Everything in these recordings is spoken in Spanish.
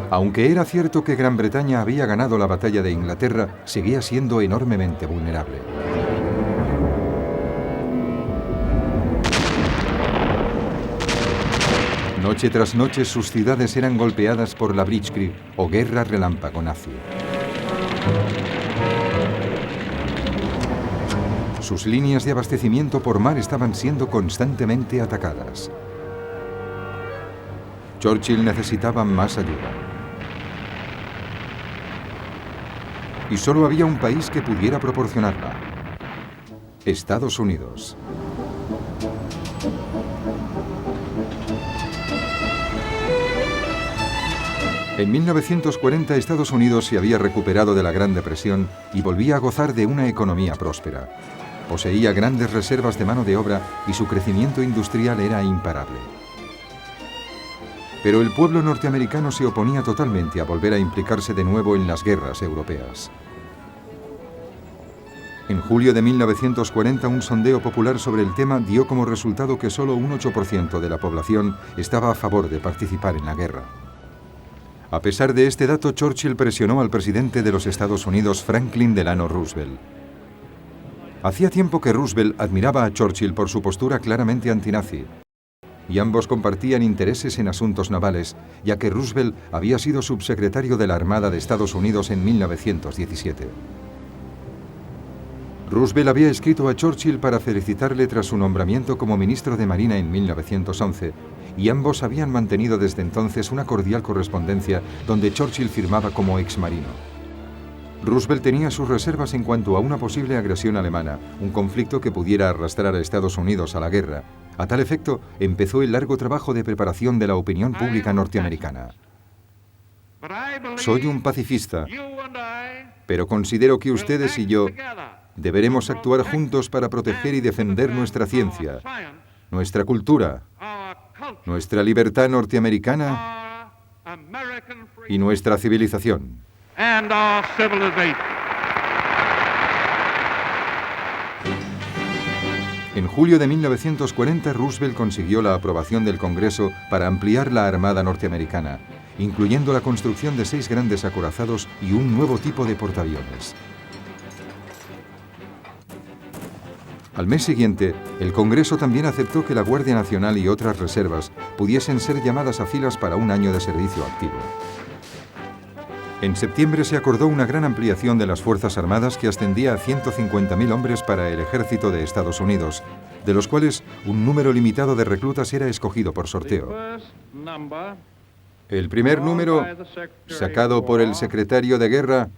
Aunque era cierto que Gran Bretaña había ganado la batalla de Inglaterra, seguía siendo enormemente vulnerable. Noche tras noche sus ciudades eran golpeadas por la Blitzkrieg o guerra relámpago nazi. Sus líneas de abastecimiento por mar estaban siendo constantemente atacadas. Churchill necesitaba más ayuda. Y solo había un país que pudiera proporcionarla: Estados Unidos. En 1940 Estados Unidos se había recuperado de la Gran Depresión y volvía a gozar de una economía próspera. Poseía grandes reservas de mano de obra y su crecimiento industrial era imparable. Pero el pueblo norteamericano se oponía totalmente a volver a implicarse de nuevo en las guerras europeas. En julio de 1940, un sondeo popular sobre el tema dio como resultado que solo un 8% de la población estaba a favor de participar en la guerra. A pesar de este dato, Churchill presionó al presidente de los Estados Unidos, Franklin Delano Roosevelt. Hacía tiempo que Roosevelt admiraba a Churchill por su postura claramente antinazi, y ambos compartían intereses en asuntos navales, ya que Roosevelt había sido subsecretario de la Armada de Estados Unidos en 1917. Roosevelt había escrito a Churchill para felicitarle tras su nombramiento como ministro de Marina en 1911, y ambos habían mantenido desde entonces una cordial correspondencia donde Churchill firmaba como exmarino. Roosevelt tenía sus reservas en cuanto a una posible agresión alemana, un conflicto que pudiera arrastrar a Estados Unidos a la guerra. A tal efecto, empezó el largo trabajo de preparación de la opinión pública norteamericana. Soy un pacifista, pero considero que ustedes y yo deberemos actuar juntos para proteger y defender nuestra ciencia, nuestra cultura, nuestra libertad norteamericana y nuestra civilización. En julio de 1940, Roosevelt consiguió la aprobación del Congreso para ampliar la Armada norteamericana, incluyendo la construcción de 6 grandes acorazados y un nuevo tipo de portaaviones. Al mes siguiente, el Congreso también aceptó que la Guardia Nacional y otras reservas pudiesen ser llamadas a filas para un año de servicio activo. En septiembre se acordó una gran ampliación de las Fuerzas Armadas que ascendía a 150.000 hombres para el ejército de Estados Unidos, de los cuales un número limitado de reclutas era escogido por sorteo. El primer número, sacado por el secretario de Guerra,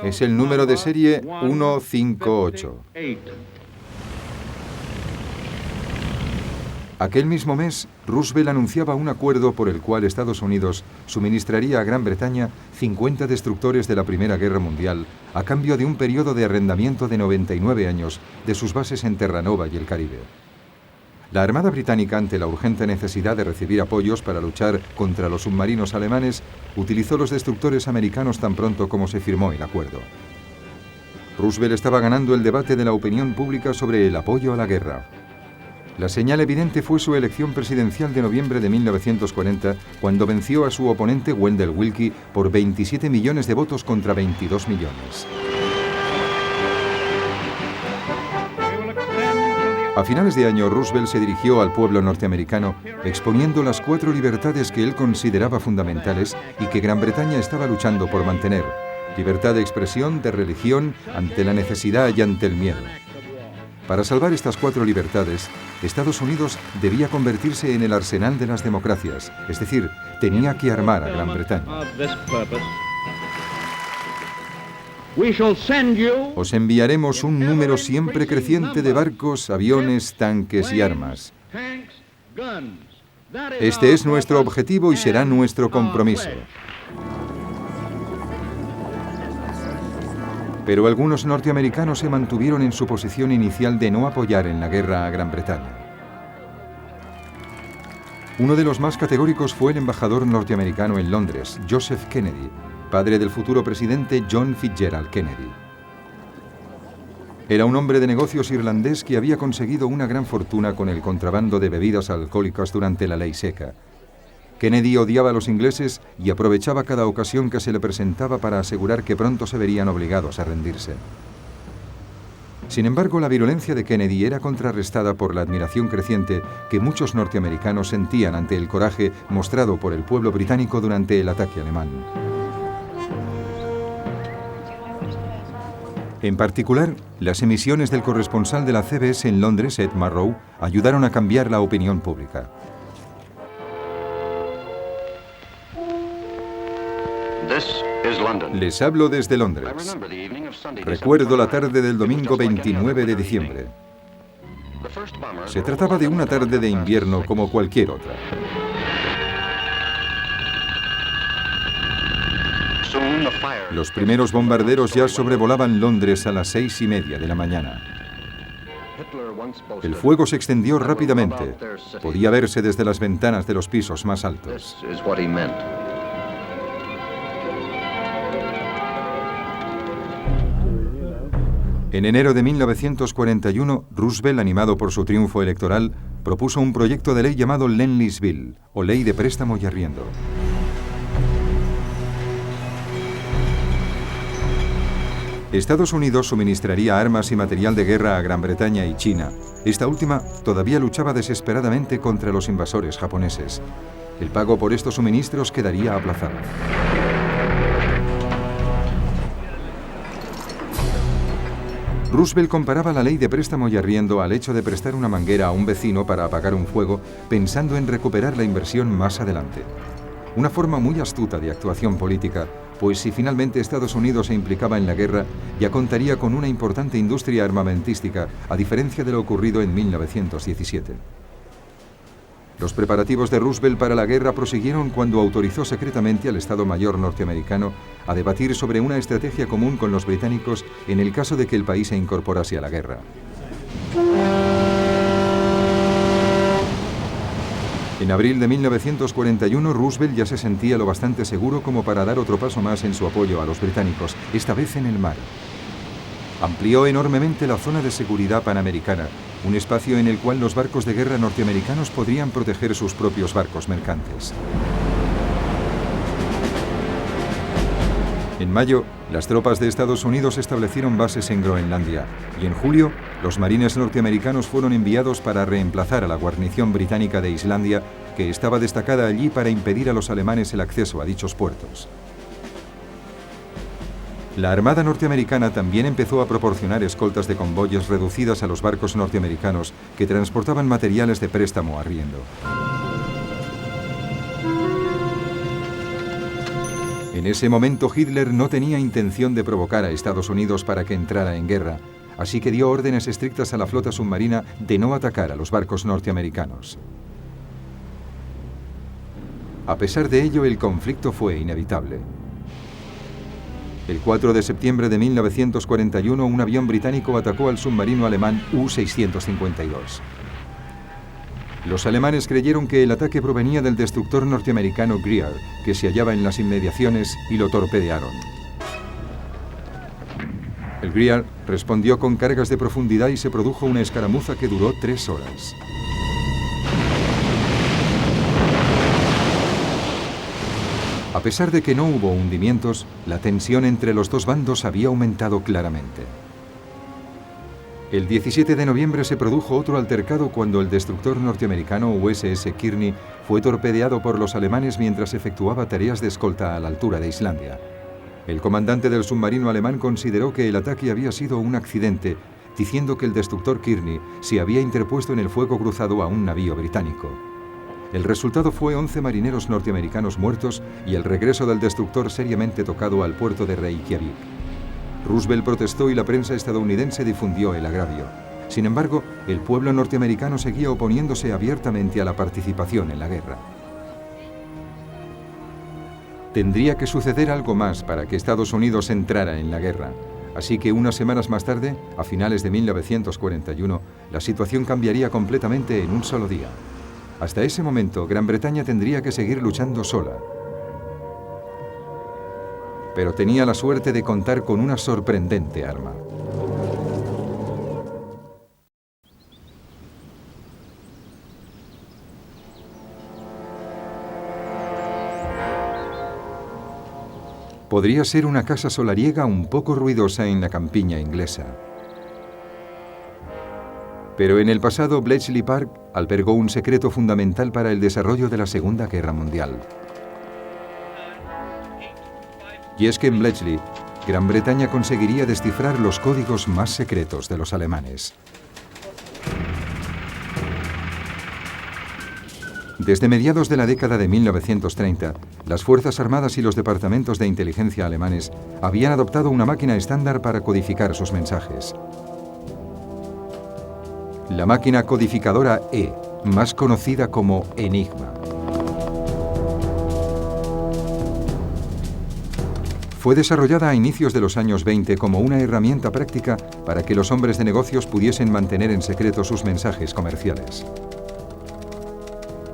es el número de serie 158. Aquel mismo mes, Roosevelt anunciaba un acuerdo por el cual Estados Unidos suministraría a Gran Bretaña 50 destructores de la Primera Guerra Mundial a cambio de un periodo de arrendamiento de 99 años de sus bases en Terranova y el Caribe. La Armada británica, ante la urgente necesidad de recibir apoyos para luchar contra los submarinos alemanes, utilizó los destructores americanos tan pronto como se firmó el acuerdo. Roosevelt estaba ganando el debate de la opinión pública sobre el apoyo a la guerra. La señal evidente fue su elección presidencial de noviembre de 1940, cuando venció a su oponente Wendell Willkie por 27 millones de votos contra 22 millones. A finales de año, Roosevelt se dirigió al pueblo norteamericano, exponiendo las 4 libertades que él consideraba fundamentales y que Gran Bretaña estaba luchando por mantener: libertad de expresión, de religión, ante la necesidad y ante el miedo. Para salvar estas 4 libertades, Estados Unidos debía convertirse en el arsenal de las democracias, es decir, tenía que armar a Gran Bretaña. Os enviaremos un número siempre creciente de barcos, aviones, tanques y armas. Este es nuestro objetivo y será nuestro compromiso. Pero algunos norteamericanos se mantuvieron en su posición inicial de no apoyar en la guerra a Gran Bretaña. Uno de los más categóricos fue el embajador norteamericano en Londres, Joseph Kennedy, padre del futuro presidente John Fitzgerald Kennedy. Era un hombre de negocios irlandés que había conseguido una gran fortuna con el contrabando de bebidas alcohólicas durante la ley seca. Kennedy odiaba a los ingleses y aprovechaba cada ocasión que se le presentaba para asegurar que pronto se verían obligados a rendirse. Sin embargo, la virulencia de Kennedy era contrarrestada por la admiración creciente que muchos norteamericanos sentían ante el coraje mostrado por el pueblo británico durante el ataque alemán. En particular, las emisiones del corresponsal de la CBS en Londres, Ed Marrow, ayudaron a cambiar la opinión pública. Les hablo desde Londres. Recuerdo la tarde del domingo 29 de diciembre. Se trataba de una tarde de invierno como cualquier otra. Los primeros bombarderos ya sobrevolaban Londres a las 6:30 de la mañana. El fuego se extendió rápidamente. Podía verse desde las ventanas de los pisos más altos. En enero de 1941, Roosevelt, animado por su triunfo electoral, propuso un proyecto de ley llamado Lend-Lease Bill, o Ley de Préstamo y Arriendo. Estados Unidos suministraría armas y material de guerra a Gran Bretaña y China. Esta última todavía luchaba desesperadamente contra los invasores japoneses. El pago por estos suministros quedaría aplazado. Roosevelt comparaba la ley de préstamo y arriendo al hecho de prestar una manguera a un vecino para apagar un fuego, pensando en recuperar la inversión más adelante. Una forma muy astuta de actuación política, pues si finalmente Estados Unidos se implicaba en la guerra, ya contaría con una importante industria armamentística, a diferencia de lo ocurrido en 1917. Los preparativos de Roosevelt para la guerra prosiguieron cuando autorizó secretamente al Estado Mayor norteamericano a debatir sobre una estrategia común con los británicos en el caso de que el país se incorporase a la guerra. En abril de 1941, Roosevelt ya se sentía lo bastante seguro como para dar otro paso más en su apoyo a los británicos, esta vez en el mar. Amplió enormemente la zona de seguridad panamericana, un espacio en el cual los barcos de guerra norteamericanos podrían proteger sus propios barcos mercantes. En mayo, las tropas de Estados Unidos establecieron bases en Groenlandia, y en julio, los marines norteamericanos fueron enviados para reemplazar a la guarnición británica de Islandia, que estaba destacada allí para impedir a los alemanes el acceso a dichos puertos. La Armada norteamericana también empezó a proporcionar escoltas de convoyes reducidas a los barcos norteamericanos que transportaban materiales de préstamo a arriendo. En ese momento Hitler no tenía intención de provocar a Estados Unidos para que entrara en guerra, así que dio órdenes estrictas a la flota submarina de no atacar a los barcos norteamericanos. A pesar de ello, el conflicto fue inevitable. El 4 de septiembre de 1941, un avión británico atacó al submarino alemán U-652. Los alemanes creyeron que el ataque provenía del destructor norteamericano Greer, que se hallaba en las inmediaciones, y lo torpedearon. El Greer respondió con cargas de profundidad y se produjo una escaramuza que duró 3 horas. A pesar de que no hubo hundimientos, la tensión entre los dos bandos había aumentado claramente. El 17 de noviembre se produjo otro altercado cuando el destructor norteamericano USS Kearney fue torpedeado por los alemanes mientras efectuaba tareas de escolta a la altura de Islandia. El comandante del submarino alemán consideró que el ataque había sido un accidente, diciendo que el destructor Kearney se había interpuesto en el fuego cruzado a un navío británico. El resultado fue 11 marineros norteamericanos muertos y el regreso del destructor seriamente tocado al puerto de Reykjavik. Roosevelt protestó y la prensa estadounidense difundió el agravio. Sin embargo, el pueblo norteamericano seguía oponiéndose abiertamente a la participación en la guerra. Tendría que suceder algo más para que Estados Unidos entrara en la guerra. Así que unas semanas más tarde, a finales de 1941, la situación cambiaría completamente en un solo día. Hasta ese momento, Gran Bretaña tendría que seguir luchando sola. Pero tenía la suerte de contar con una sorprendente arma. Podría ser una casa solariega un poco ruidosa en la campiña inglesa. Pero en el pasado, Bletchley Park albergó un secreto fundamental para el desarrollo de la Segunda Guerra Mundial. Y es que en Bletchley, Gran Bretaña conseguiría descifrar los códigos más secretos de los alemanes. Desde mediados de la década de 1930, las Fuerzas Armadas y los departamentos de inteligencia alemanes habían adoptado una máquina estándar para codificar sus mensajes. La máquina codificadora E, más conocida como Enigma. Fue desarrollada a inicios de los años 20 como una herramienta práctica para que los hombres de negocios pudiesen mantener en secreto sus mensajes comerciales.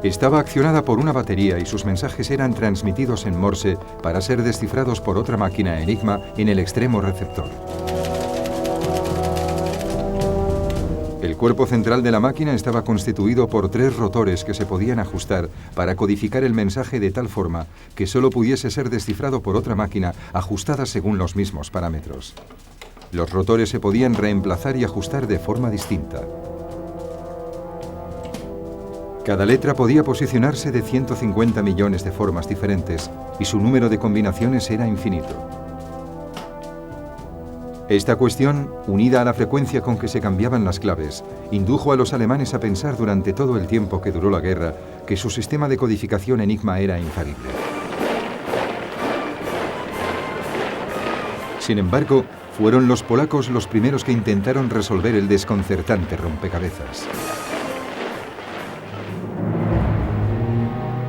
Estaba accionada por una batería y sus mensajes eran transmitidos en Morse para ser descifrados por otra máquina Enigma en el extremo receptor. El cuerpo central de la máquina estaba constituido por 3 rotores que se podían ajustar para codificar el mensaje de tal forma que solo pudiese ser descifrado por otra máquina ajustada según los mismos parámetros. Los rotores se podían reemplazar y ajustar de forma distinta. Cada letra podía posicionarse de 150 millones de formas diferentes y su número de combinaciones era infinito. Esta cuestión, unida a la frecuencia con que se cambiaban las claves, indujo a los alemanes a pensar durante todo el tiempo que duró la guerra que su sistema de codificación Enigma era infalible. Sin embargo, fueron los polacos los primeros que intentaron resolver el desconcertante rompecabezas.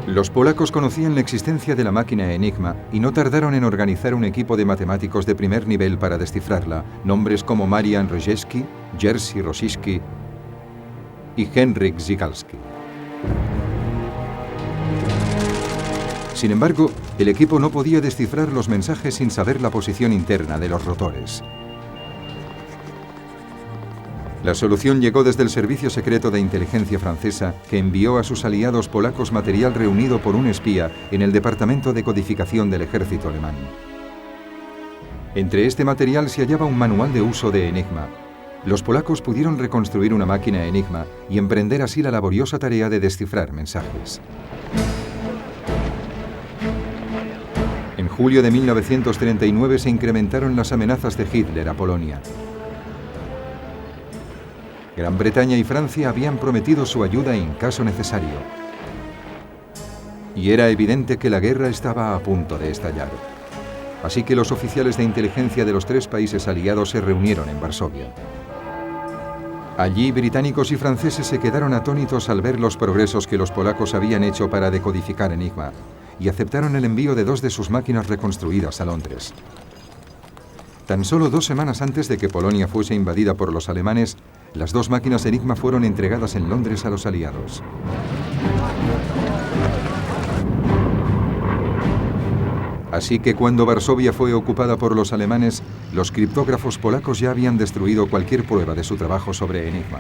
Los polacos conocían la existencia de la máquina Enigma y no tardaron en organizar un equipo de matemáticos de primer nivel para descifrarla, nombres como Marian Rejewski, Jerzy Rosiski y Henryk Zygalski. Sin embargo, el equipo no podía descifrar los mensajes sin saber la posición interna de los rotores. La solución llegó desde el Servicio Secreto de Inteligencia francesa, que envió a sus aliados polacos material reunido por un espía en el Departamento de Codificación del Ejército alemán. Entre este material se hallaba un manual de uso de Enigma. Los polacos pudieron reconstruir una máquina Enigma y emprender así la laboriosa tarea de descifrar mensajes. En julio de 1939 se incrementaron las amenazas de Hitler a Polonia. Gran Bretaña y Francia habían prometido su ayuda en caso necesario. Y era evidente que la guerra estaba a punto de estallar. Así que los oficiales de inteligencia de los 3 países aliados se reunieron en Varsovia. Allí, británicos y franceses se quedaron atónitos al ver los progresos que los polacos habían hecho para decodificar Enigma y aceptaron el envío de 2 de sus máquinas reconstruidas a Londres. Tan solo 2 semanas antes de que Polonia fuese invadida por los alemanes, las 2 máquinas Enigma fueron entregadas en Londres a los aliados. Así que cuando Varsovia fue ocupada por los alemanes, los criptógrafos polacos ya habían destruido cualquier prueba de su trabajo sobre Enigma.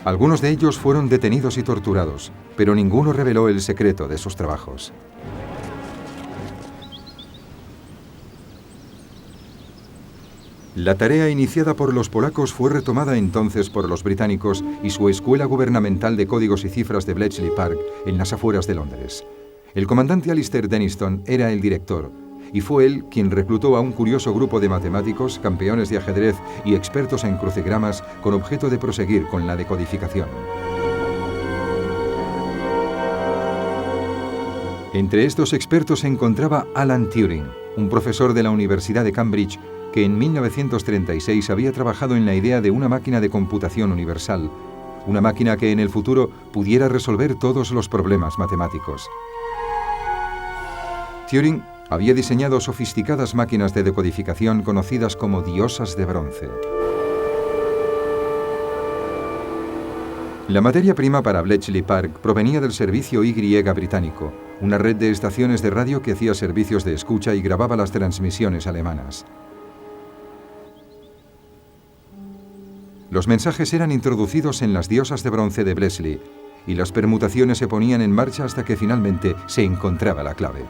Algunos de ellos fueron detenidos y torturados, pero ninguno reveló el secreto de sus trabajos. La tarea iniciada por los polacos fue retomada entonces por los británicos y su Escuela Gubernamental de Códigos y Cifras de Bletchley Park, en las afueras de Londres. El comandante Alistair Denniston era el director, y fue él quien reclutó a un curioso grupo de matemáticos, campeones de ajedrez y expertos en crucigramas con objeto de proseguir con la decodificación. Entre estos expertos se encontraba Alan Turing, un profesor de la Universidad de Cambridge, que en 1936 había trabajado en la idea de una máquina de computación universal, una máquina que en el futuro pudiera resolver todos los problemas matemáticos. Turing había diseñado sofisticadas máquinas de decodificación conocidas como diosas de bronce. La materia prima para Bletchley Park provenía del servicio Y británico, una red de estaciones de radio que hacía servicios de escucha y grababa las transmisiones alemanas. Los mensajes eran introducidos en las diosas de bronce de Bletchley y las permutaciones se ponían en marcha hasta que finalmente se encontraba la clave.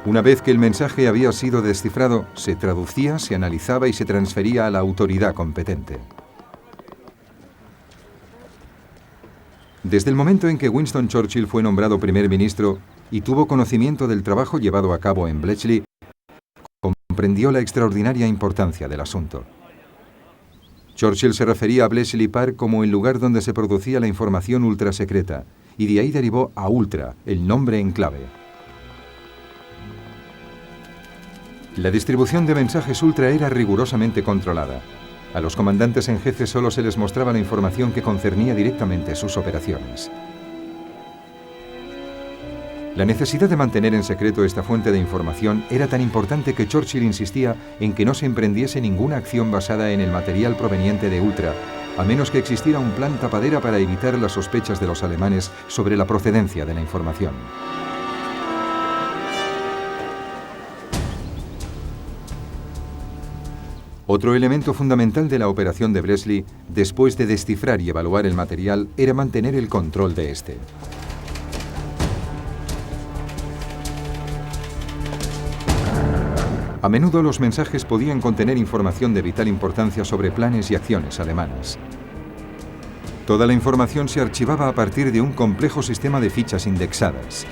Una vez que el mensaje había sido descifrado, se traducía, se analizaba y se transfería a la autoridad competente. Desde el momento en que Winston Churchill fue nombrado primer ministro y tuvo conocimiento del trabajo llevado a cabo en Bletchley, comprendió la extraordinaria importancia del asunto. Churchill se refería a Bletchley Park como el lugar donde se producía la información ultrasecreta, y de ahí derivó a Ultra, el nombre en clave. La distribución de mensajes ultra era rigurosamente controlada. A los comandantes en jefe solo se les mostraba la información que concernía directamente sus operaciones. La necesidad de mantener en secreto esta fuente de información era tan importante que Churchill insistía en que no se emprendiese ninguna acción basada en el material proveniente de Ultra, a menos que existiera un plan tapadera para evitar las sospechas de los alemanes sobre la procedencia de la información. Otro elemento fundamental de la operación de Bletchley, después de descifrar y evaluar el material, era mantener el control de este. A menudo los mensajes podían contener información de vital importancia sobre planes y acciones alemanas. Toda la información se archivaba a partir de un complejo sistema de fichas indexadas,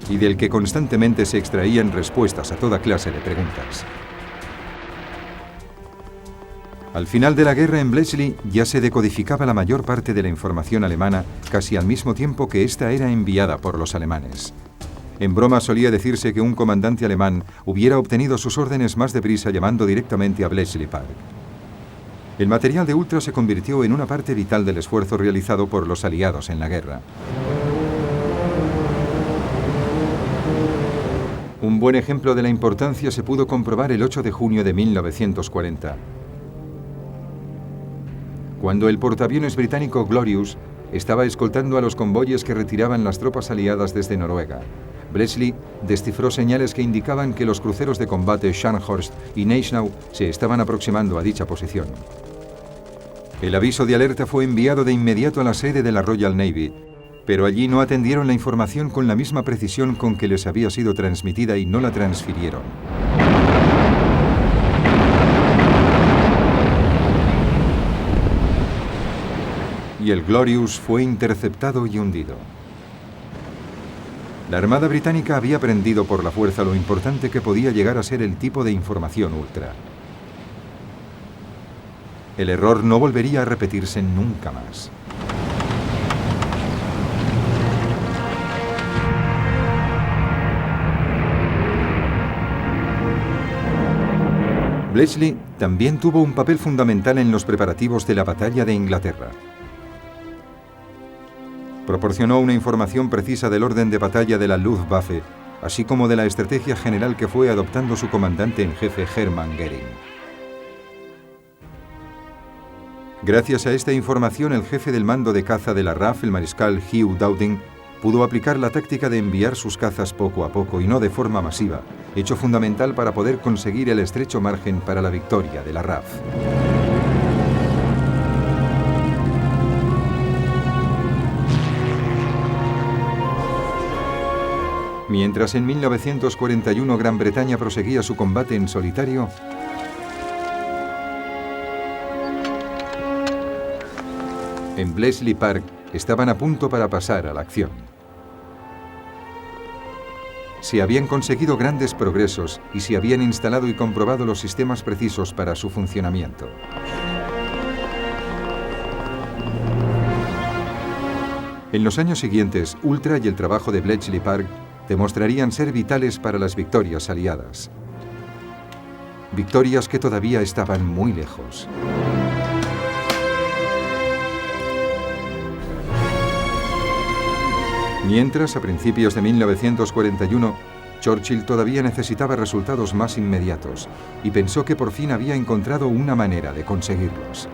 y del que constantemente se extraían respuestas a toda clase de preguntas. Al final de la guerra en Bletchley ya se decodificaba la mayor parte de la información alemana casi al mismo tiempo que ésta era enviada por los alemanes. En broma solía decirse que un comandante alemán hubiera obtenido sus órdenes más deprisa llamando directamente a Bletchley Park. El material de Ultra se convirtió en una parte vital del esfuerzo realizado por los aliados en la guerra. Un buen ejemplo de la importancia se pudo comprobar el 8 de junio de 1940, cuando el portaaviones británico Glorious estaba escoltando a los convoyes que retiraban las tropas aliadas desde Noruega. Bletchley descifró señales que indicaban que los cruceros de combate Scharnhorst y Gneisenau se estaban aproximando a dicha posición. El aviso de alerta fue enviado de inmediato a la sede de la Royal Navy, pero allí no atendieron la información con la misma precisión con que les había sido transmitida y no la transfirieron. Y el Glorious fue interceptado y hundido. La Armada Británica había aprendido por la fuerza lo importante que podía llegar a ser el tipo de información ultra. El error no volvería a repetirse nunca más. Bletchley también tuvo un papel fundamental en los preparativos de la Batalla de Inglaterra. Proporcionó una información precisa del orden de batalla de la Luftwaffe, así como de la estrategia general que fue adoptando su comandante en jefe Hermann Göring. Gracias a esta información, el jefe del mando de caza de la RAF, el mariscal Hugh Dowding, pudo aplicar la táctica de enviar sus cazas poco a poco y no de forma masiva, hecho fundamental para poder conseguir el estrecho margen para la victoria de la RAF. Mientras en 1941 Gran Bretaña proseguía su combate en solitario, en Bletchley Park estaban a punto para pasar a la acción. Se habían conseguido grandes progresos y se habían instalado y comprobado los sistemas precisos para su funcionamiento. En los años siguientes, Ultra y el trabajo de Bletchley Park demostrarían ser vitales para las victorias aliadas. Victorias que todavía estaban muy lejos. Mientras, a principios de 1941, Churchill todavía necesitaba resultados más inmediatos y pensó que por fin había encontrado una manera de conseguirlos.